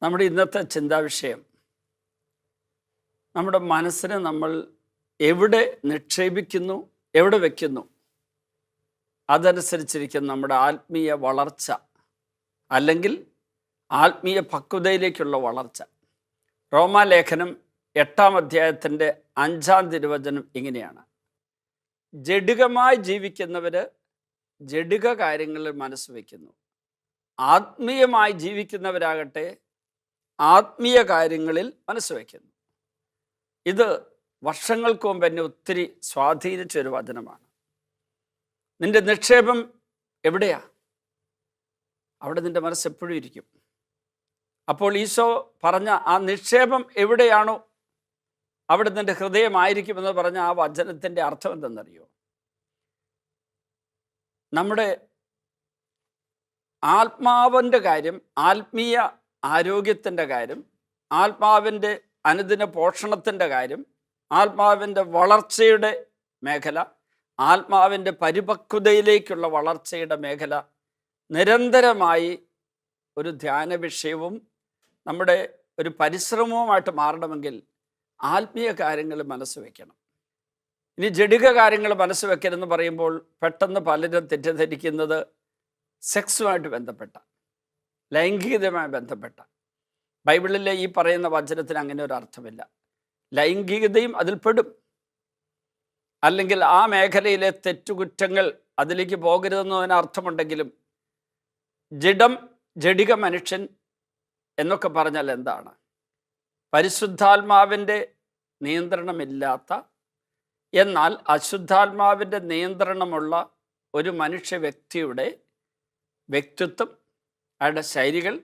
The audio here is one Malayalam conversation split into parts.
നമ്മുടെ ഇന്നത്തെ ചിന്താവിഷയം, നമ്മുടെ മനസ്സിനെ നമ്മൾ എവിടെ നിക്ഷേപിക്കുന്നു, എവിടെ വയ്ക്കുന്നു, അതനുസരിച്ചിരിക്കും നമ്മുടെ ആത്മീയ വളർച്ച, അല്ലെങ്കിൽ ആത്മീയ പക്വതയിലേക്കുള്ള വളർച്ച. റോമാലേഖനം 8-ാം അധ്യായത്തിൻ്റെ 5-ാം തിരുവചനം ഇങ്ങനെയാണ്: ജഡികമായി ജീവിക്കുന്നവർ ജഡിക കാര്യങ്ങളിൽ മനസ്സ് വയ്ക്കുന്നു, ആത്മീയമായി ജീവിക്കുന്നവരാകട്ടെ ആത്മീയ കാര്യങ്ങളിൽ മനസ്സ് വയ്ക്കുന്നു. ഇത് വർഷങ്ങൾക്ക് മുമ്പ് എന്നെ ഒത്തിരി സ്വാധീനിച്ചൊരു വചനമാണ്. നിന്റെ നിക്ഷേപം എവിടെയാ, അവിടെ നിന്റെ മനസ്സ് എപ്പോഴും ഇരിക്കും. അപ്പോൾ ഈശോ പറഞ്ഞ ആ നിക്ഷേപം എവിടെയാണോ അവിടെ നിന്റെ ഹൃദയമായിരിക്കുമെന്ന് പറഞ്ഞ ആ വചനത്തിൻ്റെ അർത്ഥം എന്തെന്നറിയോ? നമ്മുടെ ആത്മാവിൻ്റെ കാര്യം, ആത്മീയ ആരോഗ്യത്തിൻ്റെ കാര്യം, ആത്മാവിൻ്റെ അനുദിന പോഷണത്തിൻ്റെ കാര്യം, ആത്മാവിൻ്റെ വളർച്ചയുടെ മേഖല, ആത്മാവിൻ്റെ പരിപക്വതയിലേക്കുള്ള വളർച്ചയുടെ മേഖല നിരന്തരമായി ഒരു ധ്യാന വിഷയവും നമ്മുടെ ഒരു പരിശ്രമവുമായിട്ട് മാറണമെങ്കിൽ ആത്മീയ കാര്യങ്ങൾ മനസ്സ് വയ്ക്കണം. ഇനി ജഡിക കാര്യങ്ങൾ മനസ്സ് വയ്ക്കരുതെന്ന് പറയുമ്പോൾ പെട്ടെന്ന് പലരും തെറ്റിദ്ധരിക്കുന്നത് സെക്സുമായിട്ട് ബന്ധപ്പെട്ട, ലൈംഗികതയുമായി ബന്ധപ്പെട്ട. ബൈബിളിലെ ഈ പറയുന്ന വചനത്തിന് അങ്ങനെ ഒരു അർത്ഥമില്ല. ലൈംഗികതയും അതിൽപ്പെടും, അല്ലെങ്കിൽ ആ മേഖലയിലെ തെറ്റുകുറ്റങ്ങൾ അതിലേക്ക് പോകരുതെന്നതിന് അർത്ഥമുണ്ടെങ്കിലും ജഡിക മനുഷ്യൻ എന്നൊക്കെ പറഞ്ഞാൽ എന്താണ്? പരിശുദ്ധാത്മാവിൻ്റെ നിയന്ത്രണമില്ലാത്ത, എന്നാൽ അശുദ്ധാത്മാവിൻ്റെ നിയന്ത്രണമുള്ള ഒരു മനുഷ്യ വ്യക്തിയുടെ വ്യക്തിത്വം, അയാളുടെ ശൈലികൾ,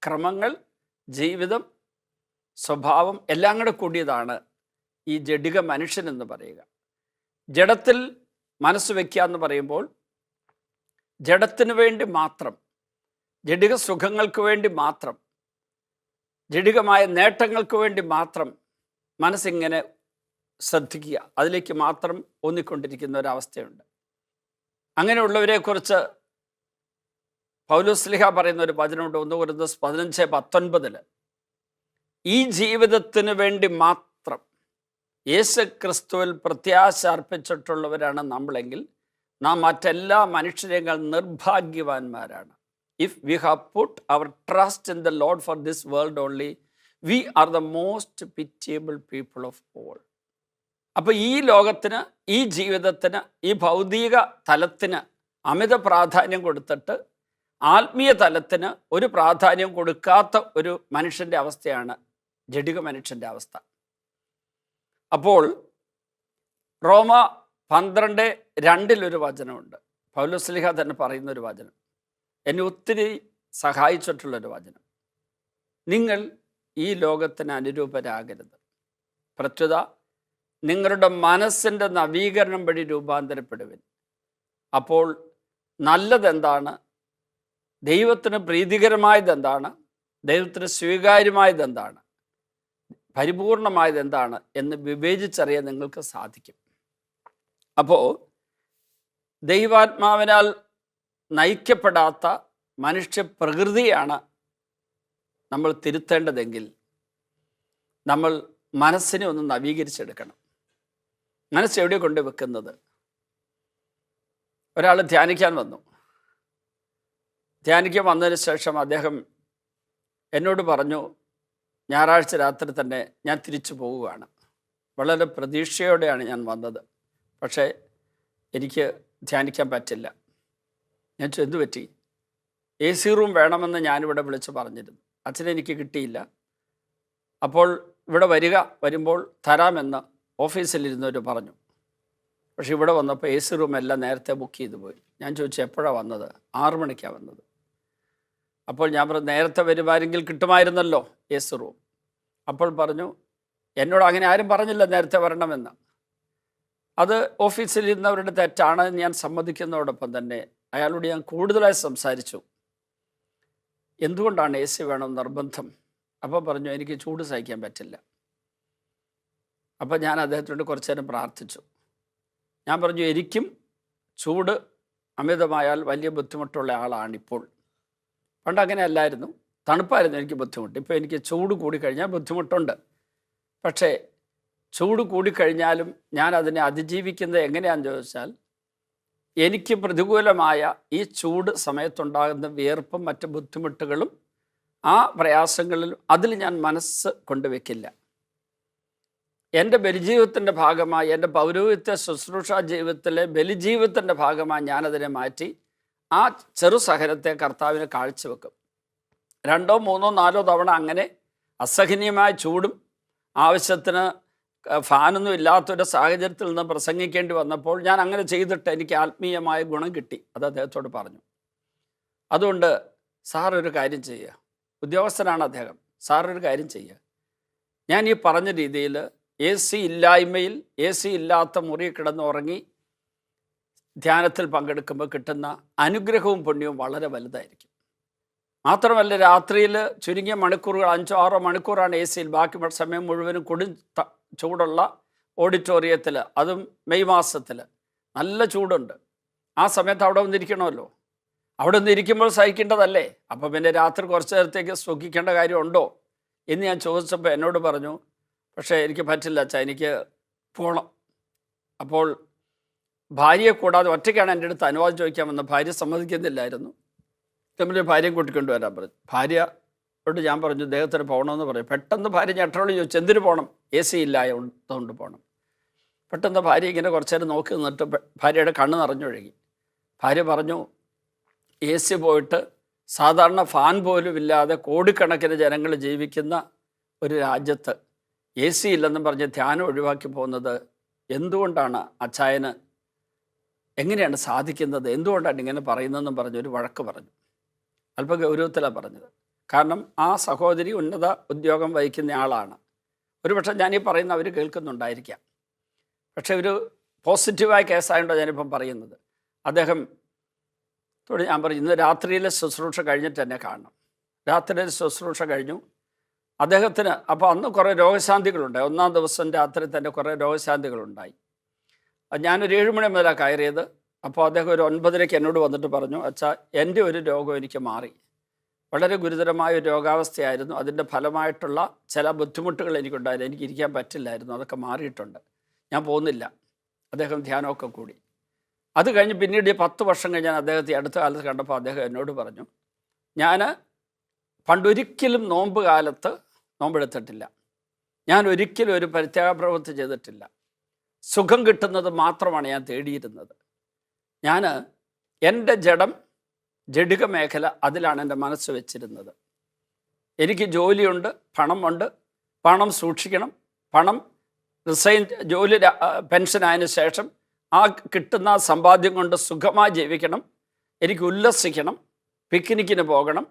ക്രമങ്ങൾ, ജീവിതം, സ്വഭാവം എല്ലാം കൂടെ കൂടിയതാണ് ഈ ജഡിക മനുഷ്യൻ എന്ന് പറയുക. ജഡത്തിൽ മനസ്സ് വയ്ക്കുക എന്ന് പറയുമ്പോൾ ജഡത്തിന് വേണ്ടി മാത്രം, ജഡിക സുഖങ്ങൾക്ക് വേണ്ടി മാത്രം, ജഡികമായ നേട്ടങ്ങൾക്ക് വേണ്ടി മാത്രം മനസ്സിങ്ങനെ ശ്രദ്ധിക്കുക, അതിലേക്ക് മാത്രം ഊന്നിക്കൊണ്ടിരിക്കുന്ന ഒരവസ്ഥയുണ്ട്. അങ്ങനെയുള്ളവരെക്കുറിച്ച് പൗലോസ് ശ്ലീഹ പറയുന്ന ഒരു വചനമുണ്ട്, 1 കൊരിന്ത്യർ 15:19. ഈ ജീവിതത്തിന് വേണ്ടി മാത്രം യേശു ക്രിസ്തുവിൽ പ്രത്യാശ അർപ്പിച്ചിട്ടുള്ളവരാണ് നമ്മളെങ്കിൽ നാം മറ്റെല്ലാ മനുഷ്യരെക്കാൾ നിർഭാഗ്യവാന്മാരാണ്. If we have put our trust in the lord for this world only, we are the most pitiable people of all. അപ്പോൾ ഈ ലോകത്തിന്, ഈ ജീവിതത്തിന്, ഈ ഭൗതിക തലത്തിന് അമിത പ്രാധാന്യം കൊടുത്തിട്ട് ആത്മീയ തലത്തിന് ഒരു പ്രാധാന്യം കൊടുക്കാത്ത ഒരു മനുഷ്യൻ്റെ അവസ്ഥയാണ് ജഡിക മനുഷ്യൻ്റെ അവസ്ഥ. അപ്പോൾ റോമ 12:2 വചനമുണ്ട്. പൗലോസ് ശ്ലീഹ തന്നെ പറയുന്നൊരു വചനം, എന്നെ ഒത്തിരി സഹായിച്ചിട്ടുള്ളൊരു വചനം: നിങ്ങൾ ഈ ലോകത്തിന് അനുരൂപരാകരുത്, പ്രത്യുത നിങ്ങളുടെ മനസ്സിൻ്റെ നവീകരണം വഴി രൂപാന്തരപ്പെടുവിൻ. അപ്പോൾ നല്ലതെന്താണ്, ദൈവത്തിന് പ്രീതികരമായത് എന്താണ്, ദൈവത്തിന് സ്വീകാര്യമായത് എന്താണ്, പരിപൂർണമായത് എന്താണ് എന്ന് വിവേചിച്ചറിയാൻ നിങ്ങൾക്ക് സാധിക്കും. അപ്പോൾ ദൈവാത്മാവിനാൽ നയിക്കപ്പെടാത്ത മനുഷ്യ പ്രകൃതിയാണ് നമ്മൾ തിരുത്തേണ്ടതെങ്കിൽ നമ്മൾ മനസ്സിനെ ഒന്ന് നവീകരിച്ചെടുക്കണം. മനസ്സ് എവിടെ കൊണ്ട് വെക്കുന്നത്? ഒരാൾ ധ്യാനിക്കാൻ വന്നു. ധ്യാനിക്കാൻ വന്നതിന് ശേഷം അദ്ദേഹം എന്നോട് പറഞ്ഞു, ഞായറാഴ്ച രാത്രി തന്നെ ഞാൻ തിരിച്ചു പോവുകയാണ്. വളരെ പ്രതീക്ഷയോടെയാണ് ഞാൻ വന്നത്, പക്ഷേ എനിക്ക് ധ്യാനിക്കാൻ പറ്റില്ല. ഞാൻ എന്തു പറ്റി? AC റൂം വേണമെന്ന് ഞാനിവിടെ വിളിച്ച് പറഞ്ഞിരുന്നു, അച്ഛനെ എനിക്ക് കിട്ടിയില്ല. അപ്പോൾ ഇവിടെ വരുമ്പോൾ തരാമെന്ന് ഓഫീസിലിരുന്നവർ പറഞ്ഞു. പക്ഷെ ഇവിടെ വന്നപ്പോൾ AC റൂം എല്ലാം നേരത്തെ ബുക്ക് ചെയ്തു പോയി. ഞാൻ ചോദിച്ചു, എപ്പോഴാണ് വന്നത്? 6 മണിക്കാണ് വന്നത്. അപ്പോൾ ഞാൻ പറഞ്ഞു, നേരത്തെ വരുമായിരുന്നെങ്കിൽ കിട്ടുമായിരുന്നല്ലോ AC റൂം. അപ്പോൾ പറഞ്ഞു, എന്നോട് അങ്ങനെ ആരും പറഞ്ഞില്ല നേരത്തെ വരണമെന്ന്. അത് ഓഫീസിലിരുന്നവരുടെ തെറ്റാണ് ഞാൻ സമ്മതിക്കുന്നതോടൊപ്പം തന്നെ അയാളോട് ഞാൻ കൂടുതലായി സംസാരിച്ചു, എന്തുകൊണ്ടാണ് AC വേണം നിർബന്ധം? അപ്പോൾ പറഞ്ഞു, എനിക്ക് ചൂട് സഹിക്കാൻ പറ്റില്ല. അപ്പോൾ ഞാൻ അദ്ദേഹത്തോട് കുറച്ചു നേരം പ്രാർത്ഥിച്ചു. ഞാൻ പറഞ്ഞു, എനിക്കും ചൂട് അമിതമായാൽ വലിയ ബുദ്ധിമുട്ടുള്ള ആളാണിപ്പോൾ. പണ്ട് അങ്ങനെ അല്ലായിരുന്നു, തണുപ്പായിരുന്നു എനിക്ക് ബുദ്ധിമുട്ട്. ഇപ്പോൾ എനിക്ക് ചൂട് കൂടിക്കഴിഞ്ഞാൽ ബുദ്ധിമുട്ടുണ്ട്. പക്ഷേ ചൂട് കൂടിക്കഴിഞ്ഞാലും ഞാൻ അതിനെ അതിജീവിക്കുന്നത് എങ്ങനെയാണെന്ന് ചോദിച്ചാൽ, എനിക്ക് പ്രതികൂലമായ ഈ ചൂട് സമയത്തുണ്ടാകുന്ന വിയർപ്പും മറ്റ് ബുദ്ധിമുട്ടുകളും ആ പ്രയാസങ്ങളിലും അതിൽ ഞാൻ മനസ്സ് കൊണ്ടുവയ്ക്കില്ല. എൻ്റെ ബലിജീവിതത്തിൻ്റെ ഭാഗമായി, എൻ്റെ പൗരോഹിത്യ ശുശ്രൂഷ ജീവിതത്തിലെ ബലിജീവിതത്തിൻ്റെ ഭാഗമായി ഞാനതിനെ മാറ്റി ആ ചെറു സഹനത്തെ കർത്താവിന് കാഴ്ചവെക്കും. 2, 3, 4 തവണ അങ്ങനെ അസഹനീയമായ ചൂടും ആവശ്യത്തിന് ഫാനൊന്നും ഇല്ലാത്തൊരു സാഹചര്യത്തിൽ നിന്ന് പ്രസംഗിക്കേണ്ടി വന്നപ്പോൾ ഞാൻ അങ്ങനെ ചെയ്തിട്ട് എനിക്ക് ആത്മീയമായ ഗുണം കിട്ടി. അത് അദ്ദേഹത്തോട് പറഞ്ഞു. അതുകൊണ്ട് സാറൊരു കാര്യം ചെയ്യുക, ഉദ്യോഗസ്ഥനാണ് അദ്ദേഹം, സാറൊരു കാര്യം ചെയ്യുക, ഞാൻ ഈ പറഞ്ഞ രീതിയിൽ AC ഇല്ലായ്മയിൽ AC ഇല്ലാത്ത മുറി കിടന്നുറങ്ങി ധ്യാനത്തിൽ പങ്കെടുക്കുമ്പോൾ കിട്ടുന്ന അനുഗ്രഹവും പുണ്യവും വളരെ വലുതായിരിക്കും. മാത്രമല്ല, രാത്രിയിൽ ചുരുങ്ങിയ മണിക്കൂറുകൾ 5-6 മണിക്കൂറാണ് AC-യിൽ, ബാക്കി സമയം മുഴുവനും ചൂടുള്ള ഓഡിറ്റോറിയത്തിൽ, അതും മെയ് മാസത്തിൽ നല്ല ചൂടുണ്ട്. ആ സമയത്ത് അവിടെ വന്നിരിക്കണമല്ലോ. അവിടെ വന്നിരിക്കുമ്പോൾ സഹിക്കേണ്ടതല്ലേ? അപ്പോൾ പിന്നെ രാത്രി കുറച്ച് നേരത്തേക്ക് സുഖിക്കേണ്ട കാര്യമുണ്ടോ എന്ന് ഞാൻ ചോദിച്ചപ്പോൾ എന്നോട് പറഞ്ഞു, പക്ഷേ എനിക്ക് പറ്റില്ല അച്ഛാ, എനിക്ക് പോകണം. അപ്പോൾ ഭാര്യയെ കൂടാതെ ഒറ്റയ്ക്കാണ് എൻ്റെ അടുത്ത് അനുവാദം ചോദിക്കാമെന്ന്. ഭാര്യ സമ്മതിക്കുന്നില്ലായിരുന്നു. തമ്മിൽ ഭാര്യയും കൂട്ടിക്കൊണ്ട് വരാൻ പറഞ്ഞു. ഭാര്യയോട് ഞാൻ പറഞ്ഞു അദ്ദേഹത്തിന് പോകണമെന്ന് പറയും. പെട്ടെന്ന് ഭാര്യ ഞെട്ടോട് ചോദിച്ചു, എന്തിനു പോകണം? AC ഇല്ലായതുകൊണ്ട് പോകണം. പെട്ടെന്ന് ഭാര്യ ഇങ്ങനെ കുറച്ച് നേരം നോക്കി നിന്നിട്ട് ഭാര്യയുടെ കണ്ണ് നിറഞ്ഞൊഴുകി. ഭാര്യ പറഞ്ഞു, AC പോയിട്ട് സാധാരണ ഫാൻ പോലും ഇല്ലാതെ കോടിക്കണക്കിന് ജനങ്ങൾ ജീവിക്കുന്ന ഒരു രാജ്യത്ത് AC ഇല്ലെന്നും പറഞ്ഞ് ധ്യാനം ഒഴിവാക്കി പോകുന്നത് എന്തുകൊണ്ടാണ് അച്ചായന്, എങ്ങനെയാണ് സാധിക്കുന്നത്, എന്തുകൊണ്ടാണ് ഇങ്ങനെ പറയുന്നതെന്നും പറഞ്ഞൊരു വഴക്ക് പറഞ്ഞു. അല്പം ഗൗരവത്തിലാണ് പറഞ്ഞത്. കാരണം ആ സഹോദരി ഉന്നത ഉദ്യോഗം വഹിക്കുന്ന ആളാണ്. ഒരുപക്ഷെ ഞാനീ പറയുന്ന അവർ കേൾക്കുന്നുണ്ടായിരിക്കാം. പക്ഷെ ഒരു പോസിറ്റീവായ കേസായതുകൊണ്ടോ ഞാനിപ്പം പറയുന്നത്. അദ്ദേഹം ഞാൻ പറഞ്ഞു, ഇന്ന് രാത്രിയിലെ ശുശ്രൂഷ കഴിഞ്ഞിട്ട് എന്നെ കാണണം. രാത്രിയിലെ ശുശ്രൂഷ കഴിഞ്ഞു. അദ്ദേഹത്തിന് അപ്പോൾ അന്ന് കുറേ രോഗശാന്തികളുണ്ടായി. 1-ാം ദിവസം രാത്രി തന്നെ കുറേ രോഗശാന്തികളുണ്ടായി. ഞാനൊരു 7 മണി മുതലാണ് കയറിയത്. അപ്പോൾ അദ്ദേഹം ഒരു 9:30 എന്നോട് വന്നിട്ട് പറഞ്ഞു, അച്ഛാ, എൻ്റെ ഒരു രോഗം എനിക്ക് മാറി. വളരെ ഗുരുതരമായ ഒരു രോഗാവസ്ഥയായിരുന്നു. അതിൻ്റെ ഫലമായിട്ടുള്ള ചില ബുദ്ധിമുട്ടുകൾ എനിക്കുണ്ടായിരുന്നു. എനിക്ക് ഇരിക്കാൻ പറ്റില്ലായിരുന്നു. അതൊക്കെ മാറിയിട്ടുണ്ട്. ഞാൻ പോകുന്നില്ല. അദ്ദേഹം ധ്യാനമൊക്കെ കൂടി. അത് കഴിഞ്ഞ് പിന്നീട് 10 വർഷം കഴിഞ്ഞ് ഞാൻ അദ്ദേഹത്തെ അടുത്ത കാലത്ത് കണ്ടപ്പോൾ അദ്ദേഹം എന്നോട് പറഞ്ഞു, ഞാൻ പണ്ടൊരിക്കലും നോമ്പ് കാലത്ത് നോമ്പെടുത്തിട്ടില്ല. ഞാൻ ഒരിക്കലും ഒരു പരിത്യാഗപ്രവൃത്തി ചെയ്തിട്ടില്ല. സുഖം കിട്ടുന്നത് മാത്രമാണ് ഞാൻ തേടിയിരുന്നത്. ഞാൻ എൻ്റെ ജഡിക മേഖല അതിലാണ് എൻ്റെ മനസ്സ് വെച്ചിരുന്നത്. എനിക്ക് ജോലിയുണ്ട്, പണമുണ്ട്, പണം സൂക്ഷിക്കണം, പണം ജോലി പെൻഷനായതിനു ശേഷം ആ കിട്ടുന്ന സമ്പാദ്യം കൊണ്ട് സുഖമായി ജീവിക്കണം, എനിക്ക് ഉല്ലസിക്കണം, പിക്നിക്കിന് പോകണം,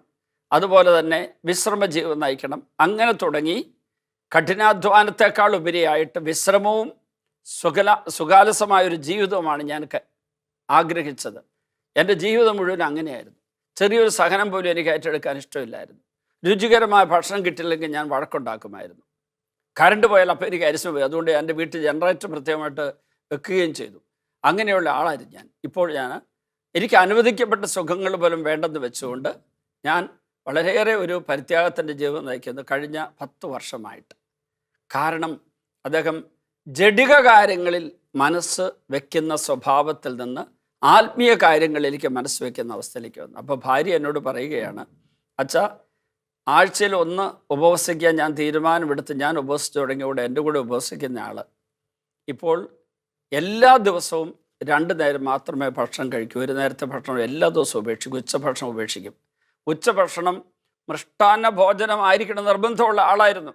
അതുപോലെ തന്നെ വിശ്രമ ജീവിതം നയിക്കണം. അങ്ങനെ തുടങ്ങി കഠിനാധ്വാനത്തെക്കാൾ ഉപരിയായിട്ട് വിശ്രമവും സുഖാലസമായൊരു ജീവിതവുമാണ് ഞാൻ ആഗ്രഹിച്ചത്. എൻ്റെ ജീവിതം മുഴുവൻ അങ്ങനെയായിരുന്നു. ചെറിയൊരു സഹനം പോലും എനിക്ക് ഏറ്റെടുക്കാൻ ഇഷ്ടമില്ലായിരുന്നു. രുചികരമായ ഭക്ഷണം കിട്ടില്ലെങ്കിൽ ഞാൻ വഴക്കുണ്ടാക്കുമായിരുന്നു. കറണ്ട് പോയാൽ അപ്പോൾ എനിക്ക് അരിശം പോയി. അതുകൊണ്ട് എൻ്റെ വീട്ടിൽ ജനറേറ്റർ പ്രത്യേകമായിട്ട് വെക്കുകയും ചെയ്തു. അങ്ങനെയുള്ള ആളായിരുന്നു ഞാൻ. ഇപ്പോൾ എനിക്ക് അനുവദിക്കപ്പെട്ട സുഖങ്ങൾ പോലും വേണ്ടെന്ന് വെച്ചുകൊണ്ട് ഞാൻ വളരെയേറെ ഒരു പരിത്യാഗത്തിൻ്റെ ജീവിതം നയിക്കുന്നു കഴിഞ്ഞ 10 വർഷമായിട്ട്. കാരണം അദ്ദേഹം ജഡിക കാര്യങ്ങളിൽ മനസ്സ് വയ്ക്കുന്ന സ്വഭാവത്തിൽ നിന്ന് ആത്മീയ കാര്യങ്ങളിലേക്ക് മനസ്സ് വയ്ക്കുന്ന അവസ്ഥയിലേക്ക് വന്നു. അപ്പോൾ ഭാര്യ എന്നോട് പറയുകയാണ്, അച്ഛാ, ആഴ്ചയിൽ 1 ഉപവസിക്കാൻ ഞാൻ തീരുമാനമെടുത്ത് ഞാൻ ഉപവസിച്ചു തുടങ്ങിയോടെ എൻ്റെ കൂടെ ഉപവസിക്കുന്ന ആൾ ഇപ്പോൾ എല്ലാ ദിവസവും 2 നേരം മാത്രമേ ഭക്ഷണം കഴിക്കൂ. ഒരു നേരത്തെ ഭക്ഷണം എല്ലാ ദിവസവും ഉപേക്ഷിക്കും. ഉച്ചഭക്ഷണം ഉപേക്ഷിക്കും. ഉച്ചഭക്ഷണം മൃഷ്ടാന്ന ഭോജനമായിരിക്കണം നിർബന്ധമുള്ള ആളായിരുന്നു.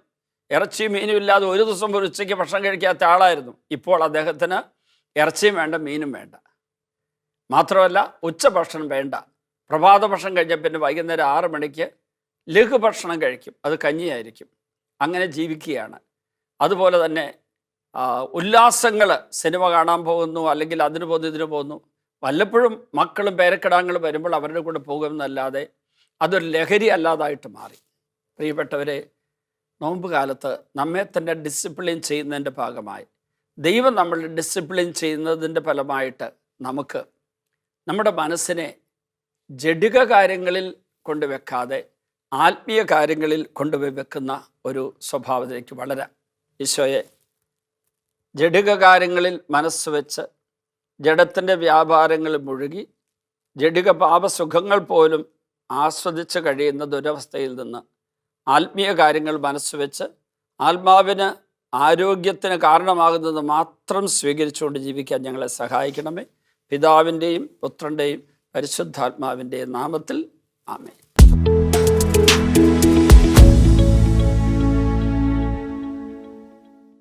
ഇറച്ചിയും മീനും ഇല്ലാതെ ഒരു ദിവസം പോലും ഉച്ചയ്ക്ക് ഭക്ഷണം കഴിക്കാത്ത ആളായിരുന്നു. ഇപ്പോൾ അദ്ദേഹത്തിന് ഇറച്ചിയും വേണ്ട, മീനും വേണ്ട. മാത്രമല്ല ഉച്ചഭക്ഷണം വേണ്ട. പ്രഭാത ഭക്ഷണം കഴിഞ്ഞാൽ പിന്നെ വൈകുന്നേരം 6 മണിക്ക് ലഘുഭക്ഷണം കഴിക്കും. അത് കഞ്ഞിയായിരിക്കും. അങ്ങനെ ജീവിക്കുകയാണ്. അതുപോലെ തന്നെ ഉല്ലാസങ്ങൾ, സിനിമ കാണാൻ പോകുന്നു, അല്ലെങ്കിൽ അതിന് പോകുന്നു, ഇതിന് പോകുന്നു. വല്ലപ്പോഴും മക്കളും പേരക്കിടാങ്ങളും വരുമ്പോൾ അവരുടെ കൂടെ പോകുമെന്നല്ലാതെ അതൊരു ലഹരി അല്ലാതായിട്ട് മാറി. പ്രിയപ്പെട്ടവരെ, നോമ്പ് കാലത്ത് നമ്മെ തന്നെ ഡിസിപ്ലിൻ ചെയ്യുന്നതിൻ്റെ ഭാഗമായി, ദൈവം നമ്മളെ ഡിസിപ്ലിൻ ചെയ്യുന്നതിൻ്റെ ഫലമായിട്ട് നമുക്ക് നമ്മുടെ മനസ്സിനെ ജഡിക കാര്യങ്ങളിൽ കൊണ്ടുവെക്കാതെ ആത്മീയ കാര്യങ്ങളിൽ കൊണ്ടുപോയി വെക്കുന്ന ഒരു സ്വഭാവത്തിലേക്ക് വളരാം. ഈശോയെ ജഡിക കാര്യങ്ങളിൽ മനസ്സ് വെച്ച് ജഡത്തിൻ്റെ വ്യാപാരങ്ങളിൽ മുഴുകി ജഡിക പാപസുഖങ്ങൾ പോലും ആസ്വദിച്ച് കഴിയുന്ന ദുരവസ്ഥയിൽ നിന്ന് ആത്മീയ കാര്യങ്ങൾ മനസ്സ് വെച്ച് ആത്മാവിന് ആരോഗ്യത്തിന് കാരണമാകുന്നത് മാത്രം സ്വീകരിച്ചുകൊണ്ട് ജീവിക്കാൻ ഞങ്ങളെ സഹായിക്കണമേ. പിതാവിൻ്റെയും പുത്രൻ്റെയും പരിശുദ്ധാത്മാവിൻ്റെയും നാമത്തിൽ ആമേൻ.